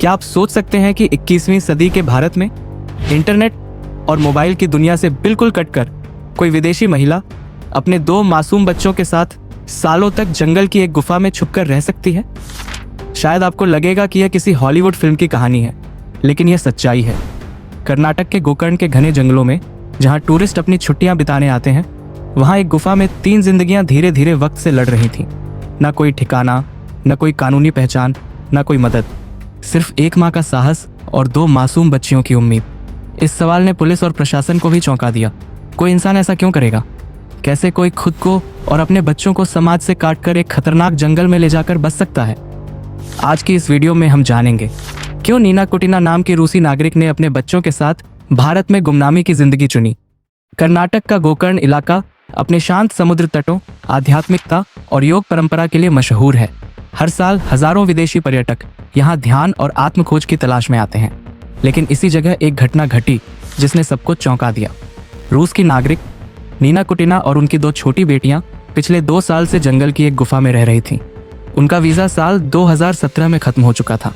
क्या आप सोच सकते हैं कि 21वीं सदी के भारत में इंटरनेट और मोबाइल की दुनिया से बिल्कुल कटकर कोई विदेशी महिला अपने 2 मासूम बच्चों के साथ सालों तक जंगल की एक गुफा में छुपकर रह सकती है? शायद आपको लगेगा कि यह किसी हॉलीवुड फिल्म की कहानी है, लेकिन यह सच्चाई है। कर्नाटक के गोकर्ण के घने जंगलों में, जहां टूरिस्ट अपनी छुट्टियां बिताने आते हैं, वहां एक गुफा में 3 जिंदगियां धीरे धीरे वक्त से लड़ रही थीं। ना कोई ठिकाना, न कोई कानूनी पहचान, न कोई मदद, सिर्फ एक माँ का साहस और 2 मासूम बच्चियों की उम्मीद। इस सवाल ने पुलिस और प्रशासन को भी चौंका दिया। कोई इंसान ऐसा क्यों करेगा? कैसे कोई खुद को और अपने बच्चों को समाज से काटकर एक खतरनाक जंगल में ले जाकर बस सकता है? आज की इस वीडियो में हम जानेंगे क्यों नीना कुटीना नाम की रूसी नागरिक ने अपने बच्चों के साथ भारत में गुमनामी की जिंदगी चुनी। कर्नाटक का गोकर्ण इलाका अपने शांत समुद्र तटों, आध्यात्मिकता और योग परंपरा के लिए मशहूर है। हर साल हजारों विदेशी पर्यटक यहाँ ध्यान और आत्मखोज की तलाश में आते हैं। लेकिन इसी जगह एक घटना घटी जिसने सबको चौंका दिया। रूस की नागरिक नीना कुटीना और उनकी 2 छोटी बेटियां पिछले 2 साल से जंगल की एक गुफा में रह रही थीं। उनका वीज़ा साल 2017 में खत्म हो चुका था।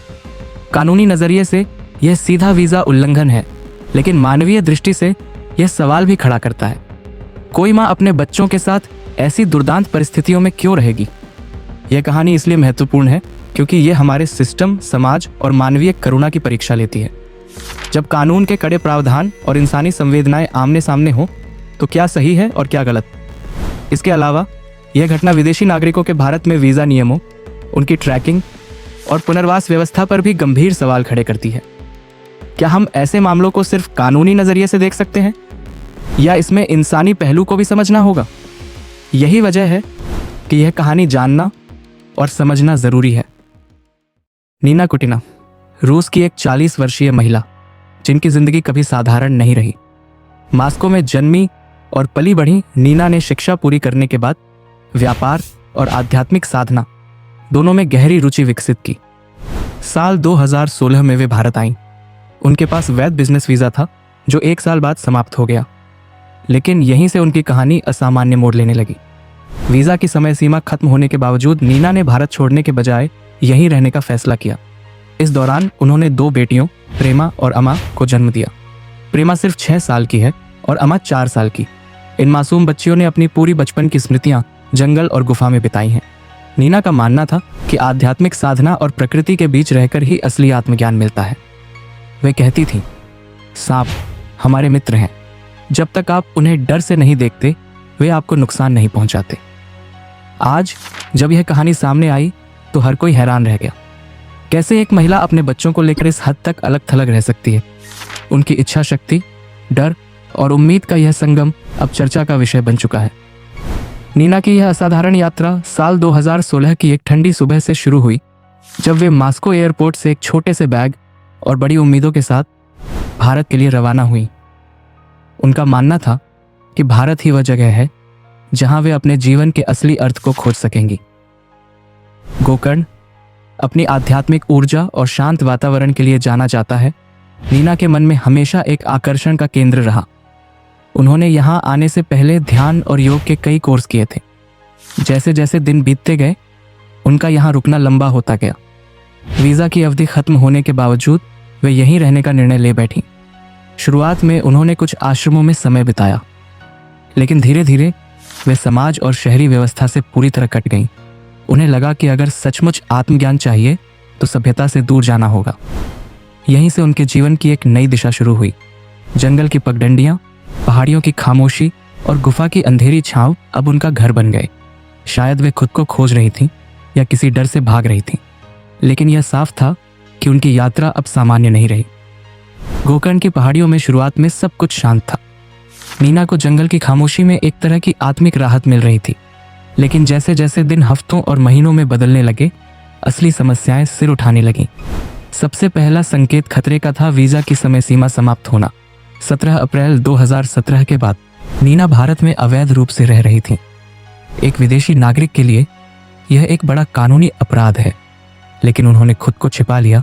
कानूनी नज़रिए से यह सीधा वीज़ा उल्लंघन है, लेकिन मानवीय दृष्टि से यह सवाल भी खड़ा करता है, कोई माँ अपने बच्चों के साथ ऐसी दुर्दांत परिस्थितियों में क्यों रहेगी? यह कहानी इसलिए महत्वपूर्ण है क्योंकि यह हमारे सिस्टम, समाज और मानवीय करुणा की परीक्षा लेती है। जब कानून के कड़े प्रावधान और इंसानी संवेदनाएं आमने सामने हो, तो क्या सही है और क्या गलत? इसके अलावा यह घटना विदेशी नागरिकों के भारत में वीज़ा नियमों, उनकी ट्रैकिंग और पुनर्वास व्यवस्था पर भी गंभीर सवाल खड़े करती है। क्या हम ऐसे मामलों को सिर्फ कानूनी नज़रिए से देख सकते हैं, या इसमें इंसानी पहलू को भी समझना होगा? यही वजह है कि यह कहानी जानना और समझना ज़रूरी है। नीना कुटीना, रूस की एक 40 वर्षीय महिला जिनकी ज़िंदगी कभी साधारण नहीं रही। मॉस्को में जन्मी और पली बढ़ी नीना ने शिक्षा पूरी करने के बाद व्यापार और आध्यात्मिक साधना दोनों में गहरी रुचि विकसित की। साल 2016 में वे भारत आईं। उनके पास वैध बिजनेस वीज़ा था जो 1 साल बाद समाप्त हो गया, लेकिन यहीं से उनकी कहानी असामान्य मोड़ लेने लगी। वीज़ा की समय सीमा खत्म होने के बावजूद नीना ने भारत छोड़ने के बजाय यहीं रहने का फैसला किया। इस दौरान उन्होंने 2 बेटियों प्रेमा और अमा को जन्म दिया। प्रेमा सिर्फ 6 साल की है और अमा 4 साल की। इन मासूम बच्चियों ने अपनी पूरी बचपन की स्मृतियां जंगल और गुफा में बिताई हैं। नीना का मानना था कि आध्यात्मिक साधना और प्रकृति के बीच रहकर ही असली आत्मज्ञान मिलता है। वे कहती थीं, सांप हमारे मित्र हैं। जब तक आप उन्हें डर से नहीं देखते, वे आपको नुकसान नहीं पहुंचाते। आज जब यह कहानी सामने आई तो हर कोई हैरान रह गया। कैसे एक महिला अपने बच्चों को लेकर इस हद तक अलग थलग रह सकती है? उनकी इच्छा शक्ति, डर और उम्मीद का यह संगम अब चर्चा का विषय बन चुका है। नीना की यह असाधारण यात्रा साल 2016 की एक ठंडी सुबह से शुरू हुई, जब वे मॉस्को एयरपोर्ट से एक छोटे से बैग और बड़ी उम्मीदों के साथ भारत के लिए रवाना हुई। उनका मानना था कि भारत ही वह जगह है जहां वे अपने जीवन के असली अर्थ को खोज सकेंगी। गोकर्ण अपनी आध्यात्मिक ऊर्जा और शांत वातावरण के लिए जाना जाता है। नीना के मन में हमेशा एक आकर्षण का केंद्र रहा। उन्होंने यहाँ आने से पहले ध्यान और योग के कई कोर्स किए थे। जैसे जैसे दिन बीतते गए, उनका यहाँ रुकना लंबा होता गया। वीज़ा की अवधि खत्म होने के बावजूद वे यहीं रहने का निर्णय ले बैठी। शुरुआत में उन्होंने कुछ आश्रमों में समय बिताया, लेकिन धीरे धीरे वे समाज और शहरी व्यवस्था से पूरी तरह कट गईं। उन्हें लगा कि अगर सचमुच आत्मज्ञान चाहिए तो सभ्यता से दूर जाना होगा। यहीं से उनके जीवन की एक नई दिशा शुरू हुई। जंगल की पगडंडियाँ, पहाड़ियों की खामोशी और गुफा की अंधेरी छांव अब उनका घर बन गए। शायद वे खुद को खोज रही थीं या किसी डर से भाग रही थीं, लेकिन यह साफ था कि उनकी यात्रा अब सामान्य नहीं रही। गोकर्ण की पहाड़ियों में शुरुआत में सब कुछ शांत था। नीना को जंगल की खामोशी में एक तरह की आत्मिक राहत मिल रही थी, लेकिन जैसे जैसे दिन हफ्तों और महीनों में बदलने लगे, असली समस्याएं सिर उठाने लगीं। सबसे पहला संकेत खतरे का था वीज़ा की समय सीमा समाप्त होना। 17 अप्रैल 2017 के बाद नीना भारत में अवैध रूप से रह रही थीं। एक विदेशी नागरिक के लिए यह एक बड़ा कानूनी अपराध है, लेकिन उन्होंने खुद को छिपा लिया।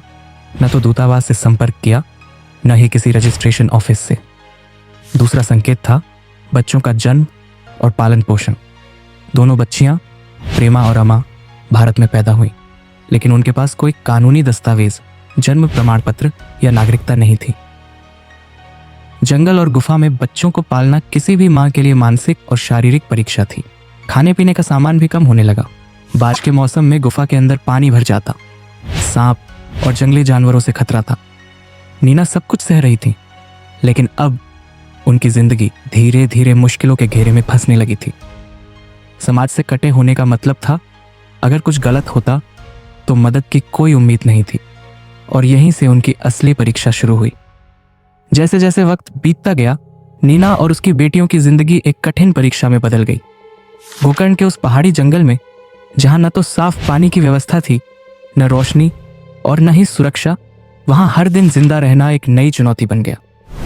न तो दूतावास से संपर्क किया, न ही किसी रजिस्ट्रेशन ऑफिस से। दूसरा संकेत था बच्चों का जन्म और पालन पोषण। दोनों बच्चियां, प्रेमा और अमा, भारत में पैदा हुई, लेकिन उनके पास कोई कानूनी दस्तावेज जन्म प्रमाण पत्र या नागरिकता नहीं थी। जंगल और गुफा में बच्चों को पालना किसी भी मां के लिए मानसिक और शारीरिक परीक्षा थी। खाने पीने का सामान भी कम होने लगा। बारिश के मौसम में गुफा के अंदर पानी भर जाता। सांप और जंगली जानवरों से खतरा था। नीना सब कुछ सह रही थी, लेकिन अब उनकी जिंदगी धीरे धीरे मुश्किलों के घेरे में फंसने लगी थी। समाज से कटे होने का मतलब था अगर कुछ गलत होता तो मदद की कोई उम्मीद नहीं थी। और यहीं से उनकी असली परीक्षा शुरू हुई। जैसे जैसे वक्त बीतता गया, नीना और उसकी बेटियों की जिंदगी एक कठिन परीक्षा में बदल गई। गोकर्ण के उस पहाड़ी जंगल में, जहां न तो साफ पानी की व्यवस्था थी, न रोशनी और न ही सुरक्षा, वहां हर दिन जिंदा रहना एक नई चुनौती बन गया।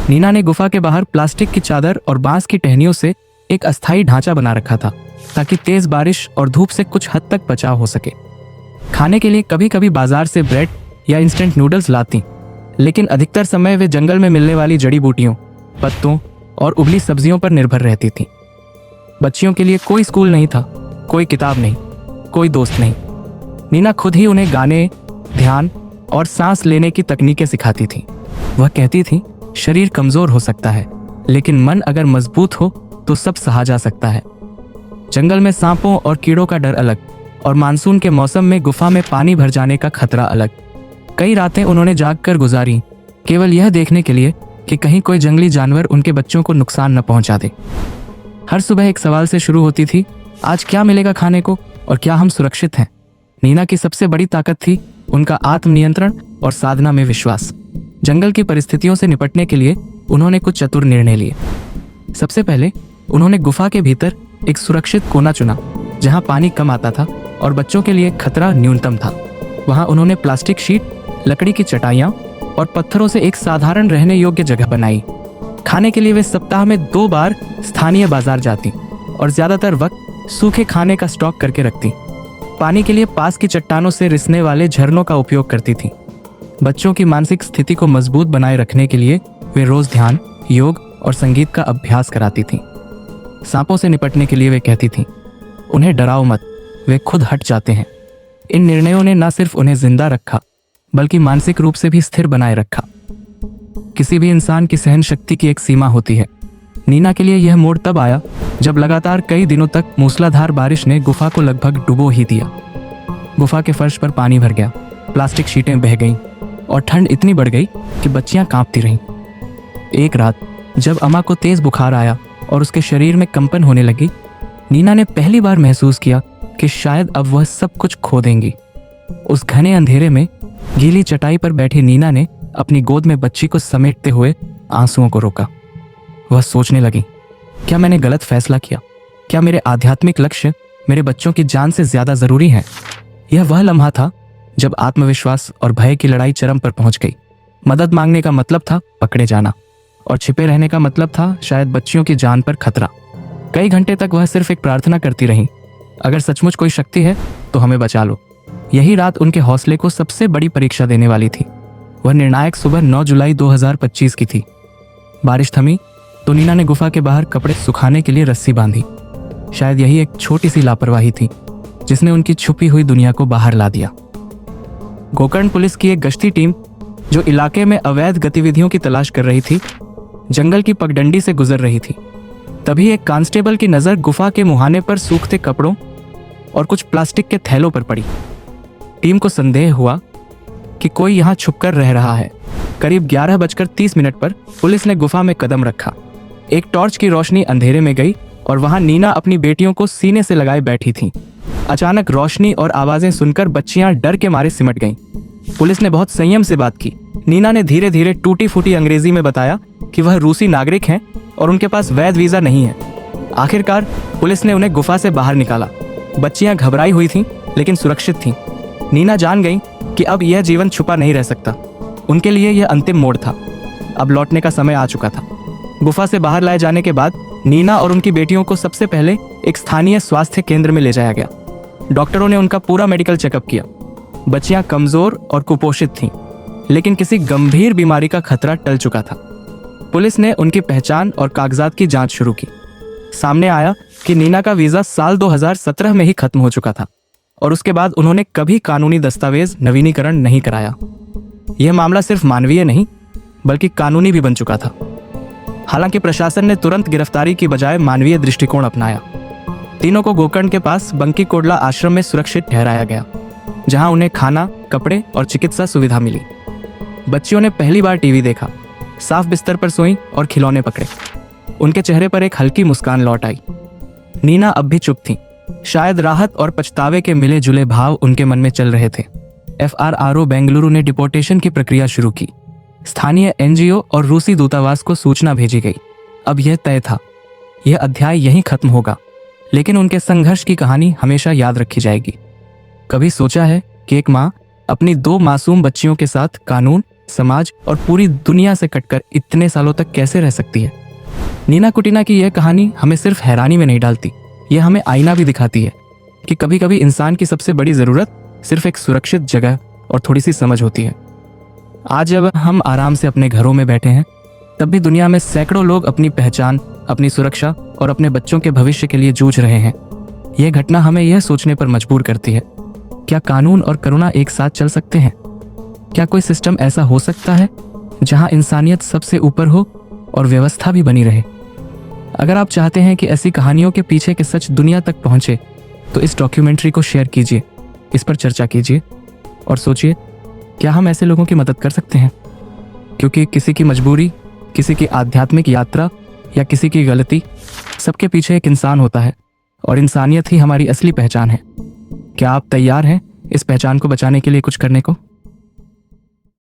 नीना ने गुफा के बाहर प्लास्टिक की चादर और बांस की टहनियों से एक अस्थायी ढांचा बना रखा था, ताकि तेज बारिश और धूप से कुछ हद तक बचाव हो सके। खाने के लिए कभी कभी बाजार से ब्रेड या इंस्टेंट नूडल्स लाती, लेकिन अधिकतर समय वे जंगल में मिलने वाली जड़ी बूटियों, पत्तों और उबली सब्जियों पर निर्भर रहती थीं। बच्चियों के लिए कोई स्कूल नहीं था, कोई किताब नहीं, कोई दोस्त नहीं। नीना खुद ही उन्हें गाने, ध्यान और सांस लेने की तकनीकें सिखाती थी। वह कहती थी, शरीर कमजोर हो सकता है, लेकिन मन अगर मजबूत हो तो सब सहा जा सकता है। जंगल में सांपों और कीड़ों का डर अलग, और मानसून के मौसम में गुफा में पानी भर जाने का खतरा अलग। कई रातें उन्होंने जागकर गुजारी, केवल यह देखने के लिए कि कहीं कोई जंगली जानवर उनके बच्चों को नुकसान न पहुंचा दे। हर सुबह एक सवाल से शुरू होती थी, आज क्या मिलेगा खाने को और क्या हम सुरक्षित हैं? नीना की सबसे बड़ी ताकत थी उनका आत्मनियंत्रण और साधना में विश्वास। जंगल की परिस्थितियों से निपटने के लिए उन्होंने कुछ चतुर निर्णय लिए। सबसे पहले उन्होंने गुफा के भीतर एक सुरक्षित कोना चुना, जहां पानी कम आता था और बच्चों के लिए खतरा न्यूनतम था। वहां उन्होंने प्लास्टिक शीट, लकड़ी की चटाइयां और पत्थरों से एक साधारण रहने योग्य जगह बनाई। खाने के लिए वे सप्ताह में 2 बार स्थानीय बाजार जाती और ज्यादातर वक्त सूखे खाने का स्टॉक करके रखती। पानी के लिए पास की चट्टानों से रिसने वाले झरनों का उपयोग करती थी। बच्चों की मानसिक स्थिति को मजबूत बनाए रखने के लिए वे रोज ध्यान, योग और संगीत का अभ्यास कराती थीं। सांपों से निपटने के लिए वे कहती थीं, उन्हें डराओ मत, वे खुद हट जाते हैं। इन निर्णयों ने न सिर्फ उन्हें जिंदा रखा, बल्कि मानसिक रूप से भी स्थिर बनाए रखा। किसी भी इंसान की सहन शक्ति की एक सीमा होती है। नीना के लिए यह मोड़ तब आया जब लगातार कई दिनों तक मूसलाधार बारिश ने गुफा को लगभग डुबो ही दिया। गुफा के फर्श पर पानी भर गया, प्लास्टिक शीटें बह गईं और ठंड इतनी बढ़ गई कि बच्चियां कांपती रहीं। एक रात जब अम्मा को तेज बुखार आया और उसके शरीर में कंपन होने लगी, नीना ने पहली बार महसूस किया कि शायद अब वह सब कुछ खो देंगी। उस घने अंधेरे में गीली चटाई पर बैठी नीना ने अपनी गोद में बच्ची को समेटते हुए आंसुओं को रोका। वह सोचने लगी, क्या मैंने गलत फैसला किया? क्या मेरे आध्यात्मिक लक्ष्य मेरे बच्चों की जान से ज्यादा जरूरी हैं? यह वह लम्हा था जब आत्मविश्वास और भय की लड़ाई चरम पर पहुंच गई। मदद मांगने का मतलब था पकड़े जाना, और छिपे रहने का मतलब था शायद बच्चियों की जान पर खतरा। कई घंटे तक वह सिर्फ एक प्रार्थना करती रही, अगर सचमुच कोई शक्ति है तो हमें बचा लो। यही रात उनके हौसले को सबसे बड़ी परीक्षा देने वाली थी। वह निर्णायक सुबह 9 जुलाई 2025 की थी। बारिश थमी तो नीना ने गुफा के बाहर कपड़े सुखाने के लिए रस्सी बांधी। शायद यही एक छोटी सी लापरवाही थी जिसने उनकी छुपी हुई दुनिया को बाहर ला दिया। गोकर्ण पुलिस की एक गश्ती टीम जो इलाके में अवैध गतिविधियों की तलाश कर रही थी, जंगल की पगडंडी से गुजर रही थी। तभी एक कांस्टेबल की नजर गुफा के मुहाने पर सूखते कपड़ों और कुछ प्लास्टिक के थैलों पर पड़ी। टीम को संदेह हुआ कि कोई यहाँ छुपकर रह रहा है। करीब 11:30 पर पुलिस ने गुफा में कदम रखा। एक टॉर्च की रोशनी अंधेरे में गई और वहां नीना अपनी बेटियों को सीने से लगाए बैठी थीं। अचानक रोशनी और आवाजें सुनकर बच्चियां डर के मारे सिमट गईं। पुलिस ने बहुत संयम से बात की। नीना ने धीरे धीरे टूटी फूटी अंग्रेजी में बताया कि वह रूसी नागरिक हैं और उनके पास वैध वीजा नहीं है। आखिरकार पुलिस ने उन्हें गुफा से बाहर निकाला। बच्चियां घबराई हुई थीं, लेकिन सुरक्षित थीं। नीना जान गई कि अब यह जीवन छुपा नहीं रह सकता। उनके लिए यह अंतिम मोड़ था। अब लौटने का समय आ चुका था। गुफा से बाहर लाए जाने के बाद नीना और उनकी बेटियों को सबसे पहले एक स्थानीय स्वास्थ्य केंद्र में ले जाया गया। डॉक्टरों ने उनका पूरा मेडिकल चेकअप किया। बच्चियां कमजोर और कुपोषित थीं, लेकिन किसी गंभीर बीमारी का खतरा टल चुका था। पुलिस ने उनकी पहचान और कागजात की जांच शुरू की। सामने आया कि नीना का वीजा साल 2017 में ही खत्म हो चुका था और उसके बाद उन्होंने कभी कानूनी दस्तावेज नवीनीकरण नहीं कराया। यह मामला सिर्फ मानवीय नहीं बल्कि कानूनी भी बन चुका था। हालांकि प्रशासन ने तुरंत गिरफ्तारी की बजाय मानवीय दृष्टिकोण अपनाया। तीनों को गोकर्ण के पास बंकी कोडला आश्रम में सुरक्षित ठहराया गया, जहां उन्हें खाना, कपड़े और चिकित्सा सुविधा मिली। बच्चियों ने पहली बार टीवी देखा, साफ बिस्तर पर सोईं और खिलौने पकड़े। उनके चेहरे पर एक हल्की मुस्कान लौट आई। नीना अब भी चुप थी। शायद राहत और पछतावे के मिले जुले भाव उनके मन में चल रहे थे। FRRO बेंगलुरु ने डिपोर्टेशन की प्रक्रिया शुरू की। स्थानीय NGO और रूसी दूतावास को सूचना भेजी गई। अब यह तय था, यह अध्याय यहीं खत्म होगा, लेकिन उनके संघर्ष की कहानी हमेशा याद रखी जाएगी। कभी सोचा है कि एक माँ अपनी 2 मासूम बच्चियों के साथ कानून, समाज और पूरी दुनिया से कटकर इतने सालों तक कैसे रह सकती है? नीना कुटीना की यह कहानी हमें सिर्फ हैरानी में नहीं डालती, यह हमें आईना भी दिखाती है कि कभी कभी इंसान की सबसे बड़ी ज़रूरत सिर्फ एक सुरक्षित जगह और थोड़ी सी समझ होती है। आज जब हम आराम से अपने घरों में बैठे हैं, तब भी दुनिया में सैकड़ों लोग अपनी पहचान, अपनी सुरक्षा और अपने बच्चों के भविष्य के लिए जूझ रहे हैं। यह घटना हमें यह सोचने पर मजबूर करती है, क्या कानून और करुणा एक साथ चल सकते हैं? क्या कोई सिस्टम ऐसा हो सकता है जहां इंसानियत सबसे ऊपर हो और व्यवस्था भी बनी रहे? अगर आप चाहते हैं कि ऐसी कहानियों के पीछे के सच दुनिया तक पहुंचे, तो इस डॉक्यूमेंट्री को शेयर कीजिए, इस पर चर्चा कीजिए और सोचिए, क्या हम ऐसे लोगों की मदद कर सकते हैं? क्योंकि किसी की मजबूरी, किसी की आध्यात्मिक यात्रा या किसी की गलती, सबके पीछे एक इंसान होता है और इंसानियत ही हमारी असली पहचान है। क्या आप तैयार हैं इस पहचान को बचाने के लिए कुछ करने को?